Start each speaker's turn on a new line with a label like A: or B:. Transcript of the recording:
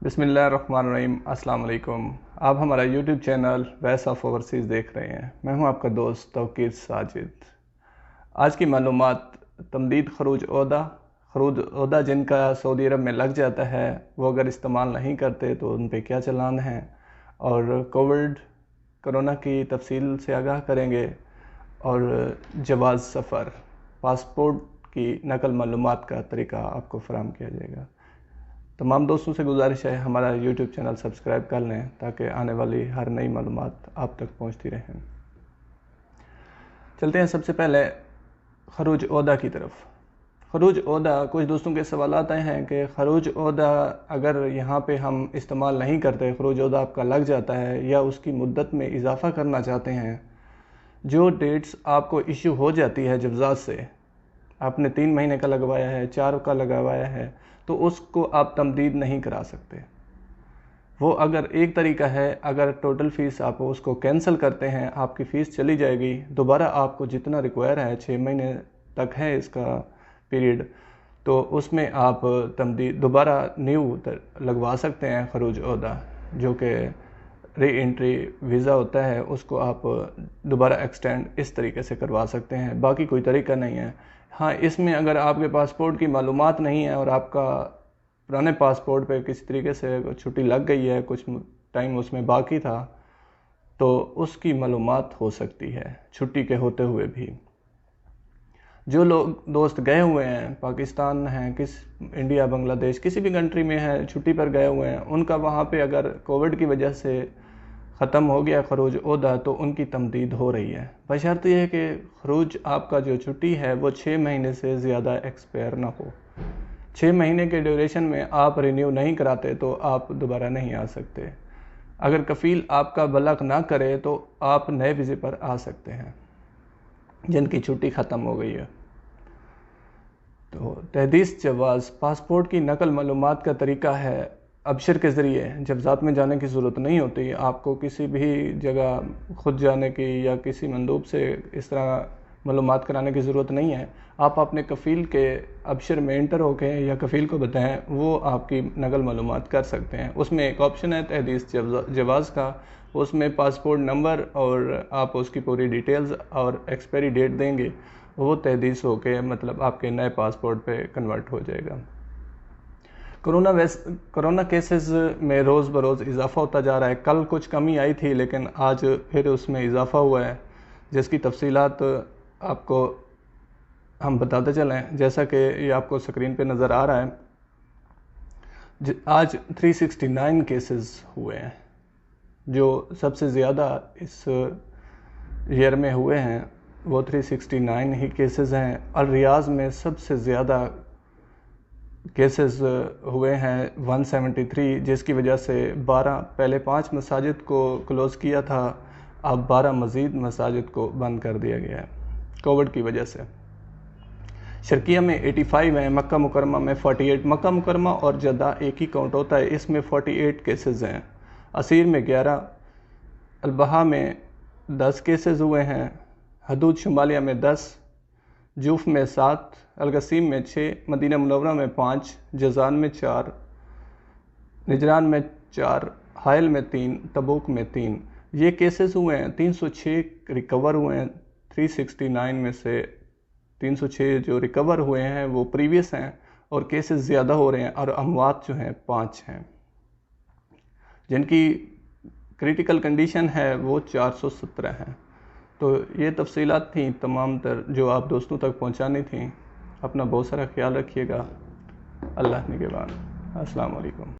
A: بسم اللہ الرحمن الرحیم۔ السلام علیکم۔ آپ ہمارا YouTube channel voice of overseas دیکھ رہے ہیں۔ میں ہوں آپ کا دوست توقیر ساجد۔ آج کی معلومات تمدید خروج عہدہ جن کا سعودی عرب میں لگ جاتا ہے وہ اگر استعمال نہیں کرتے تو ان پہ کیا چلان ہیں، اور کرونا کی تفصیل سے آگاہ کریں گے، اور جواز سفر پاسپورٹ کی نقل معلومات کا طریقہ آپ کو فراہم کیا جائے گا۔ تمام دوستوں سے گزارش ہے ہمارا یوٹیوب چینل سبسکرائب کر لیں تاکہ آنے والی ہر نئی معلومات آپ تک پہنچتی رہیں۔ چلتے ہیں سب سے پہلے خروج عہدہ کی طرف۔ خروج عہدہ، کچھ دوستوں کے سوالات آئے ہیں کہ خروج عہدہ اگر یہاں پہ ہم استعمال نہیں کرتے، خروج عہدہ آپ کا لگ جاتا ہے یا اس کی مدت میں اضافہ کرنا چاہتے ہیں، جو ڈیٹس آپ کو ایشو ہو جاتی ہے جوزات سے، آپ نے 3 مہینے کا لگوایا ہے، 4 کا لگوایا ہے، تو اس کو آپ تمدید نہیں کرا سکتے۔ وہ اگر ایک طریقہ ہے، اگر ٹوٹل فیس آپ اس کو کینسل کرتے ہیں، آپ کی فیس چلی جائے گی، دوبارہ آپ کو جتنا ریکوائر ہے 6 مہینے تک ہے اس کا پیریڈ، تو اس میں آپ تمدید دوبارہ نیو لگوا سکتے ہیں خروج عہدہ، جو کہ ری انٹری ویزا ہوتا ہے، اس کو آپ دوبارہ ایکسٹینڈ اس طریقے سے کروا سکتے ہیں۔ باقی کوئی طریقہ نہیں ہے۔ ہاں، اس میں اگر آپ کے پاسپورٹ کی معلومات نہیں ہے اور آپ کا پرانے پاسپورٹ پہ کسی طریقے سے چھٹی لگ گئی ہے، کچھ ٹائم اس میں باقی تھا، تو اس کی معلومات ہو سکتی ہے چھٹی کے ہوتے ہوئے بھی۔ جو لوگ دوست گئے ہوئے ہیں، پاکستان ہیں، انڈیا، بنگلہ دیش، کسی بھی کنٹری میں ہیں، چھٹی پر گئے ہوئے ہیں، ان کا وہاں پہ اگر کووڈ کی وجہ سے ختم ہو گیا خروج عہدہ تو ان کی تمدید ہو رہی ہے، بشرط یہ ہے کہ خروج آپ کا جو چھٹی ہے وہ 6 مہینے سے زیادہ ایکسپائر نہ ہو۔ 6 مہینے کے ڈیوریشن میں آپ رینیو نہیں کراتے تو آپ دوبارہ نہیں آ سکتے۔ اگر کفیل آپ کا بلغ نہ کرے تو آپ نئے ویزے پر آ سکتے ہیں جن کی چھٹی ختم ہو گئی ہے۔ تو تحدیث جواز پاسپورٹ کی نقل معلومات کا طریقہ ہے ابشر کے ذریعے۔ جب ذات میں جانے کی ضرورت نہیں ہوتی، آپ کو کسی بھی جگہ خود جانے کی یا کسی مندوب سے اس طرح معلومات کرانے کی ضرورت نہیں ہے، آپ اپنے کفیل کے ابشر میں انٹر ہو کے یا کفیل کو بتائیں، وہ آپ کی نقل معلومات کر سکتے ہیں۔ اس میں ایک آپشن ہے تحدیث جواز کا، اس میں پاسپورٹ نمبر اور آپ اس کی پوری ڈیٹیلز اور ایکسپائری ڈیٹ دیں گے، وہ تحدیث ہو کے مطلب آپ کے نئے پاسپورٹ پہ کنورٹ ہو جائے گا۔ کرونا کیسز میں روز بروز اضافہ ہوتا جا رہا ہے۔ کل کچھ کمی آئی تھی لیکن آج پھر اس میں اضافہ ہوا ہے، جس کی تفصیلات آپ کو ہم بتاتے چلیں، جیسا کہ یہ آپ کو سکرین پہ نظر آ رہا ہے۔ آج 369 کیسز ہوئے ہیں، جو سب سے زیادہ اس ایئر میں ہوئے ہیں، وہ 369 ہی کیسز ہیں۔ اور ریاض میں سب سے زیادہ کیسز ہوئے ہیں 173، جس کی وجہ سے پہلے 5 مساجد کو کلوز کیا تھا، اب 12 مزید مساجد کو بند کر دیا گیا ہے کووڈ کی وجہ سے۔ شرقیہ میں 85 ہیں، مکہ مکرمہ میں 48۔ مکہ مکرمہ اور جدہ ایک ہی کاؤنٹ ہوتا ہے، اس میں 48 کیسز ہیں۔ عسیر میں 11، البحہ میں 10 کیسز ہوئے ہیں، حدود شمالیہ میں 10، جوف میں 7، القصیم میں 6، مدینہ منورہ میں 5، جازان میں 4، نجران میں 4، حائل میں 3، تبوک میں 3۔ یہ کیسز ہوئے ہیں۔ 306 ریکور ہوئے ہیں۔ 369 میں سے 306 جو ریکور ہوئے ہیں وہ پریویس ہیں، اور کیسز زیادہ ہو رہے ہیں، اور اموات جو ہیں 5 ہیں، جن کی کریٹیکل کنڈیشن ہے وہ 417 ہیں۔ تو یہ تفصیلات تھیں تمام تر جو آپ دوستوں تک پہنچانی تھیں۔ اپنا بہت سارا خیال رکھیے گا۔ اللہ نگہبان۔ السلام علیکم۔